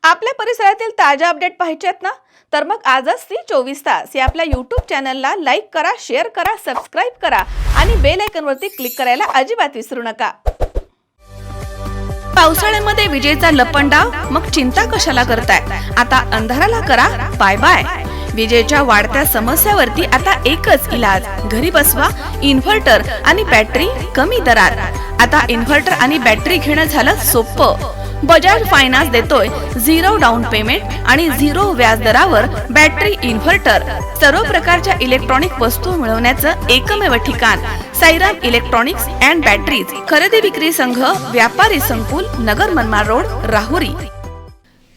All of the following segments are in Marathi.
आपल्या परिसरातील ताज्या अपडेट पाहिजेत ना, तर मग आजच ती 24 तास या आपल्या YouTube चॅनलला लाईक करा, शेअर करा, सबस्क्राइब करा आणि बेल आयकॉनवरती क्लिक करायला अजिबात विसरू नका. पावसाळ्यामध्ये विजेचा लपंडाव, मग चिंता कशाला करताय? आता अंधाराला करा बाय बाय. विजेच्या वाढत्या समस्यावरती आता एकच इलाज, घरी बसवा इन्व्हर्टर आणि बॅटरी कमी दरात. आता इन्व्हर्टर आणि बॅटरी घेणं झालं सोपं. बजाज फायनान्स देतोय 0 डाऊन पेमेंट आणि 0 व्याज दरावर बॅटरी इन्व्हर्टर. सर्व प्रकारच्या इलेक्ट्रॉनिक वस्तू मिळवण्याचं एकमेव ठिकाण साईराम इलेक्ट्रॉनिक्स अँड बॅटरीज. खरेदी विक्री संघ, व्यापारी संकुल, नगर मनमाड रोड, राहुरी.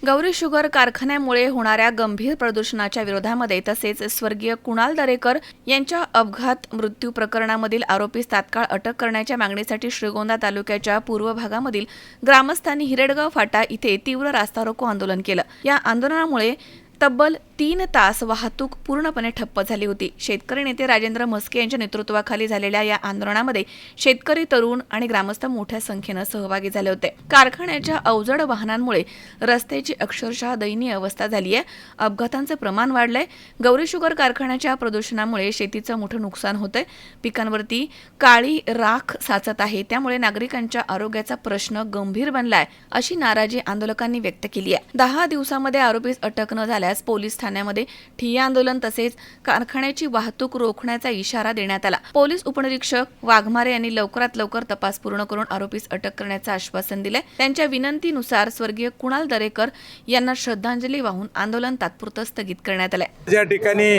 गौरी शुगर कारखान्यामुळे होणाऱ्या गंभीर प्रदूषणाच्या विरोधामध्ये तसेच स्वर्गीय कुणाल दरेकर यांच्या अपघात मृत्यू प्रकरणामधील आरोपीस तात्काळ अटक करण्याच्या मागणीसाठी श्रीगोंदा तालुक्याच्या पूर्व भागामधील ग्रामस्थांनी हिरडगाव फाटा इथे तीव्र रास्ता रोको आंदोलन केलं. या आंदोलनामुळे तब्बल 3 तास वाहतूक पूर्णपणे ठप्प झाली होती. शेतकरी नेते राजेंद्र म्हस्के यांच्या नेतृत्वाखाली झालेल्या या आंदोलनामध्ये शेतकरी, तरुण आणि ग्रामस्थ मोठ्या संख्येनं सहभागी झाले होते. कारखान्याच्या अवजड वाहनांमुळे रस्त्याची अक्षरशः दयनीय अवस्था झाली आहे. अपघातांचं प्रमाण वाढलंय. गौरी शुगर कारखान्याच्या प्रदूषणामुळे शेतीचं मोठं नुकसान होतंय. पिकांवरती काळी राख साचत आहे. त्यामुळे नागरिकांच्या आरोग्याचा प्रश्न गंभीर बनलाय, अशी नाराजी आंदोलकांनी व्यक्त केली आहे. 10 दिवसामध्ये आरोपीस अटक न झाल्यास पोलीस ठाण्यामध्ये ठिय्या आंदोलन तसेच कारखान्याची वाहतूक रोखण्याचा इशारा देण्यात आला. पोलीस उपनिरीक्षक वाघमारे यांनी लवकरात लवकर तपास पूर्ण करून आरोपीस अटक करण्याचं आश्वासन दिले. त्यांच्या विनंतीनुसार स्वर्गीय कुणाल दरेकर यांना श्रद्धांजली वाहून आंदोलन तात्पुरतं स्थगित करण्यात आले. या ठिकाणी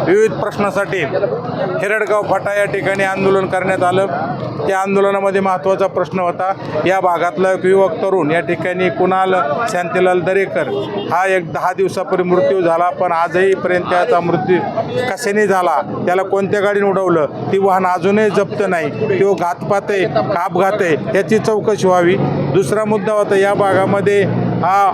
विविध प्रश्नासाठी हिरडगाव फाटा या ठिकाणी आंदोलन करण्यात आलं. त्या आंदोलनामध्ये महत्त्वाचा प्रश्न होता, या भागातला युवक तरुण या ठिकाणी कुणाल शांतीलाल दरेकर हा एक 10 दिवसापूर्वी मृत्यू झाला, पण आजही पर्यंत त्याचा मृत्यू कशाने झाला, त्याला कोणत्या गाडीने उडवलं, ती वाहन अजूनही जप्त नाही. तो घातपात आहे का अपघात आहे याची चौकशी व्हावी. दुसरा मुद्दा होता, या भागामध्ये हा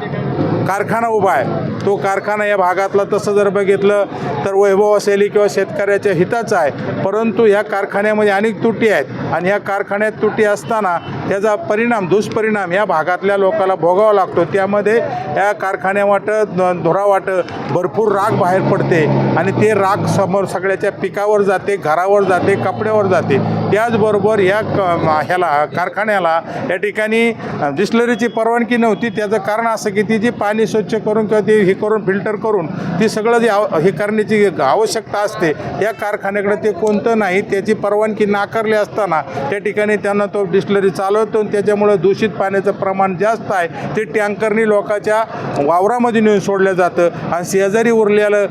कारखाना उभा आहे. तो कारखाना या भागातला तसं जर बघितलं तर वैभव शैली किंवा शेतकऱ्याच्या हिताचा आहे, परंतु ह्या कारखान्यामध्ये अनेक त्रुटी आहेत आणि ह्या कारखान्यात त्रुटी असताना त्याचा परिणाम, दुष्परिणाम या भागातल्या लोकांना भोगावा लागतो. त्यामध्ये या कारखान्यावाटं धुरावाटं भरपूर राख बाहेर पडते आणि ते राख समोर सगळ्याच्या पिकावर जाते, घरावर जाते, कपड्यावर जाते. त्याचबरोबर ह्याला कारखान्याला या ठिकाणी डिस्लरीची परवानगी नव्हती. त्याचं कारण असं की ती जी पाणी स्वच्छ करून किंवा ते हे करून फिल्टर करून ती सगळं जे हे करण्याची आवश्यकता असते, या कारखान्याकडे ते कोणतं नाही. त्याची परवानगी नाकारली असताना त्या ठिकाणी त्यांना तो डिस्लरी चालवतो आणि त्याच्यामुळं दूषित पाण्याचं प्रमाण जास्त आहे. ते टँकरनी लोकांच्या वावरामध्ये नेऊन सोडलं जातं आणि शेजारी उरलेलं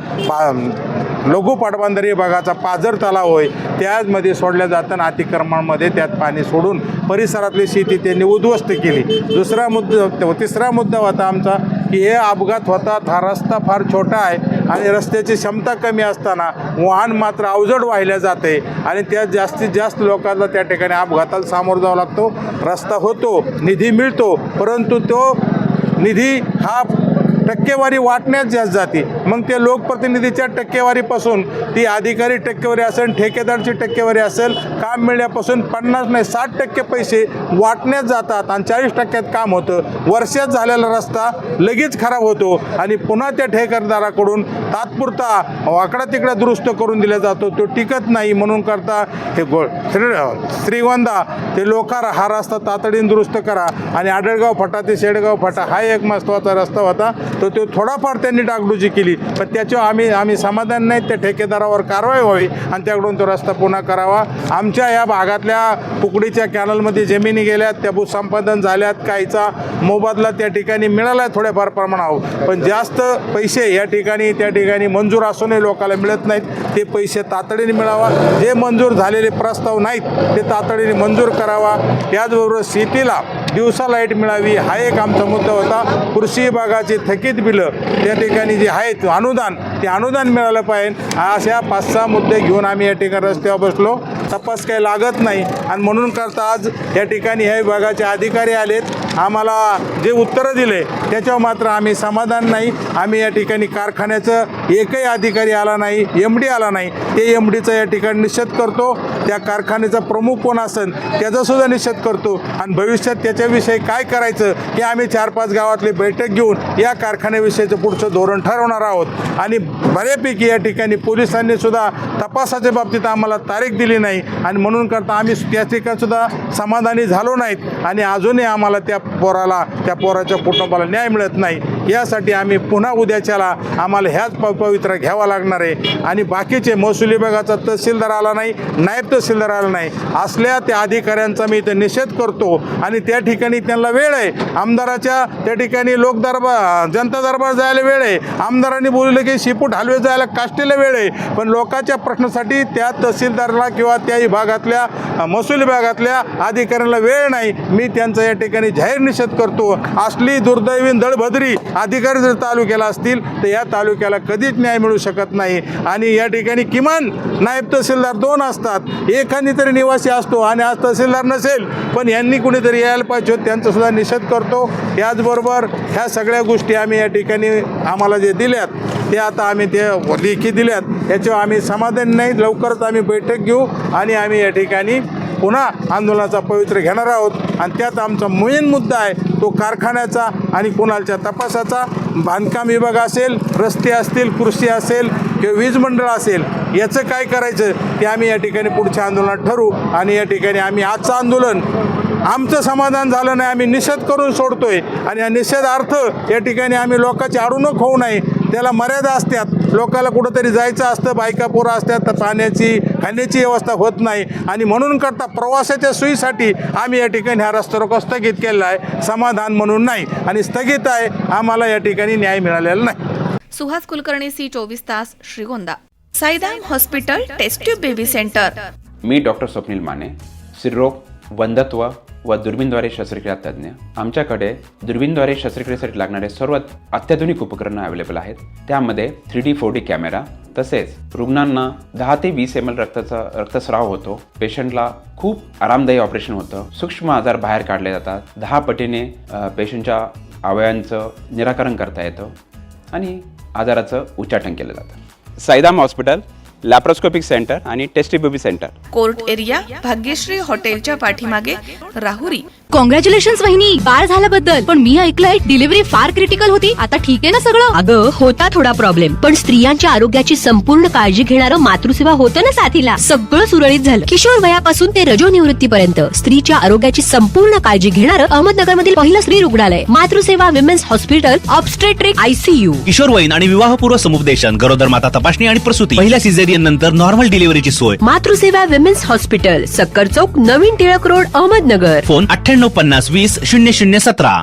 लघु पाटबंधारे भागाचा पाझर तलाव होय त्यामध्ये सोडल्या जाताना अतिक्रमणामध्ये त्यात पाणी सोडून परिसरातली शेती त्यांनी उद्ध्वस्त केली. तिसरा मुद्दा होता आमचा की हे अपघात होतात. हा रस्ता फार छोटा आहे आणि रस्त्याची क्षमता कमी असताना वाहन मात्र अवजड वाहिल्या जाते आणि त्यात जास्तीत जास्त लोकांना त्या ठिकाणी अपघाताला सामोरं जावं लागतो. रस्ता होतो, निधी मिळतो, परंतु तो निधी हा टक्केवारी वाटण्यात जास्त जाते. मग ते लोकप्रतिनिधीच्या टक्केवारीपासून ती अधिकारी टक्केवारी असेल, ठेकेदारची टक्केवारी असेल, काम मिळण्यापासून 50 नाही 60% पैसे वाटण्यात जातात आणि 40% काम होतं. वर्षात झालेला रस्ता लगेच खराब होतो आणि पुन्हा त्या ठेकेदाराकडून तात्पुरता वाकडा तिकडा दुरुस्त करून दिला जातो. तो टिकत नाही. म्हणून करता हे श्रीगोंदा ते लोकार हा रस्ता तातडीने दुरुस्त करा आणि आडळगाव फाटा ते शेडगाव फाटा हा एक महत्त्वाचा रस्ता होता. तो थोडाफार त्यांनी डागडुजी केली, पण त्याच्यावर आम्ही समाधान नाही. त्या ठेकेदारावर कारवाई व्हावी आणि त्याकडून तो रस्ता पुन्हा करावा. आमच्या या भागातल्या कुकडीच्या कॅनलमध्ये जमिनी गेल्यात, त्या भूसंपादन झाल्यात, काहीचा मोबदला त्या ठिकाणी मिळाला आहे थोड्याफार प्रमाणावर, पण जास्त पैसे या ठिकाणी त्या ठिकाणी मंजूर असूनही लोकांना मिळत नाहीत. ते पैसे तातडीने मिळावा. जे मंजूर झालेले प्रस्ताव नाहीत ते तातडीने मंजूर करावा. त्याचबरोबर शेतीला दिवसा लाईट मिळावी हा एक आमचा मुद्दा होता. कृषी विभागाची थकीत बिलं त्या ठिकाणी जे आहेत अनुदान, ते अनुदान मिळालं पाहिजे. अशा 5-6 मुद्दे घेऊन आम्ही या ठिकाणी रस्त्यावर बसलो. तपास काही लागत नाही आणि म्हणून करता आज या ठिकाणी ह्या विभागाचे अधिकारी आलेत. आम्हाला जे उत्तरं दिले त्याच्यावर मात्र आम्ही समाधान नाही. आम्ही या ठिकाणी कारखान्याचं एकही अधिकारी आला नाही, MD आला नाही. ते MDचा या ठिकाणी निषेध करतो. त्या कारखान्याचा प्रमुख कोण असेल त्याचासुद्धा निषेध करतो आणि भविष्यात त्याच्याविषयी काय करायचं हे आम्ही 4-5 गावातली बैठक घेऊन या कारखान्याविषयीचं पुढचं धोरण ठरवणार आहोत. आणि बऱ्यापैकी या ठिकाणी पोलिसांनी सुद्धा तपासाच्या बाबतीत आम्हाला तारीख दिली नाही आणि म्हणून करता आम्ही त्या ठिकाणी सुद्धा समाधानी झालो नाहीत आणि अजूनही आम्हाला त्या पोराच्या कुटुंबाला न्याय मिळत नाही. यासाठी आम्ही पुन्हा उद्याच्याला आम्हाला ह्याच पवित्रा घ्यावा लागणार आहे. आणि बाकीचे महसूल विभागाचा तहसीलदार आला नाही, नायब तहसीलदार आला नाही असल्या त्या अधिकाऱ्यांचा मी इथे निषेध करतो. आणि त्या ठिकाणी त्यांना वेळ आहे, आमदाराच्या त्या ठिकाणी जनता दरबार जायला वेळ आहे, आमदारांनी बोलले की शिपूट हलवे जायला काष्टीला वेळ आहे, पण लोकांच्या प्रश्नासाठी त्या तहसीलदारला किंवा त्या विभागातल्या महसूल विभागातल्या अधिकाऱ्यांना वेळ नाही. मी त्यांचा या ठिकाणी जाहीर निषेध करतो. असली दुर्दैवी दळभद्री अधिकारी जर तालुक्याला असतील तर या तालुक्याला कधीच न्याय मिळू शकत नाही. आणि या ठिकाणी किमान नायब तहसीलदार 2 असतात, एखादी तरी निवासी असतो आणि आज तहसीलदार नसेल पण यांनी कुणीतरी यायला पाहिजे, त्यांचा सुद्धा निषेध करतो. याचबरोबर ह्या सगळ्या गोष्टी आम्ही या ठिकाणी आम्हाला जे दिल्यात ते आता आम्ही ते लेखी दिल्यात याच्यावर आम्ही समाधान नाही. लवकरच आम्ही बैठक घेऊ आणि आम्ही या ठिकाणी पुन्हा आंदोलनाचा पवित्र घेणार आहोत. आणि त्यात आमचा मेन मुद्दा आहे तो कारखान्याचा आणि कुणालच्या तपासाचा. बांधकाम विभाग असेल, रस्ते असतील, कृषी असेल किंवा वीज मंडळ असेल, याचं काय करायचं ते आम्ही या ठिकाणी पुढच्या आंदोलनात ठरवू. आणि या ठिकाणी आम्ही आजचं आंदोलन आमचं समाधान झालं नाही, आम्ही निषेध करून सोडतोय. आणि या निषेधार्थ या ठिकाणी आम्ही लोकांची अडवणूक होऊ नये, त्याला मर्यादा असतात. लोकांना कुठंतरी जायचं असतं, बायका पोरं असतात, तर पाण्याची खाण्याची व्यवस्था होत नाही. आणि म्हणून करता प्रवासाच्या सोयीसाठी आम्ही या ठिकाणी हा रस्ता रोको स्थगित केलेला आहे, समाधान म्हणून नाही. आणि स्थगित आहे, आम्हाला या ठिकाणी न्याय मिळालेला नाही. सुहास कुलकर्णी, C24 तास, Shrigonda. Saidam hospital test tube baby centre. मी डॉक्टर स्वप्नील माने, स्त्रीरोग, वंध्यत्व व दुर्बीणद्वारे शस्त्रक्रिया तज्ज्ञ. आमच्याकडे दुर्बीणद्वारे शस्त्रक्रियेसाठी लागणारे सर्व अत्याधुनिक उपकरणं अवेलेबल आहेत. त्यामध्ये 3D 4D कॅमेरा, तसेच रुग्णांना 10 ते 20 ml रक्तस्राव होतो. पेशंटला खूप आरामदायी ऑपरेशन होतं. सूक्ष्म आजार बाहेर काढले जातात. 10 पटीने पेशंटच्या अवयवांचं निराकरण करता येतं आणि आजाराचं उच्चाटन केलं जातं. साईदाम हॉस्पिटल, लॅप्रोस्कोपिक सेंटर आणि test baby centre, court area, Bhagyashree हॉटेलच्या पाठीमागे, राहुरी. कॉंग्रॅच्युलेशन्स वहिनी, बाळ झाल्याबद्दल. पण मी ऐकलंय डिलिव्हरी फार क्रिटिकल होती. आता ठीक आहे ना सगळं? अगं होता थोडा प्रॉब्लेम, पण स्त्रियांच्या आरोग्याची संपूर्ण काळजी घेणारं मातृसेवा होतं ना साथीला. सगळं सुरळीत झालं. किशोर वयापासून ते रजोनिवृत्तीपर्यंत स्त्रीच्या आरोग्याची संपूर्ण काळजी घेणारं अहमदनगरमधील पहिलं स्त्री रुग्णालय Matruseva women's hospital, obstetric ICU. किशोरवयीन आणि विवाहपूर्व समुपदेशन, गरोदर माता तपासणी आणि प्रसूती, पहिल्या सिझेरियन नंतर नॉर्मल डिलिव्हरीची सोय. मातृसेवा विमेन्स हॉस्पिटल, सक्कर चौक, नवीन टिळक रोड, अहमदनगर. फोन 9850 20 0017.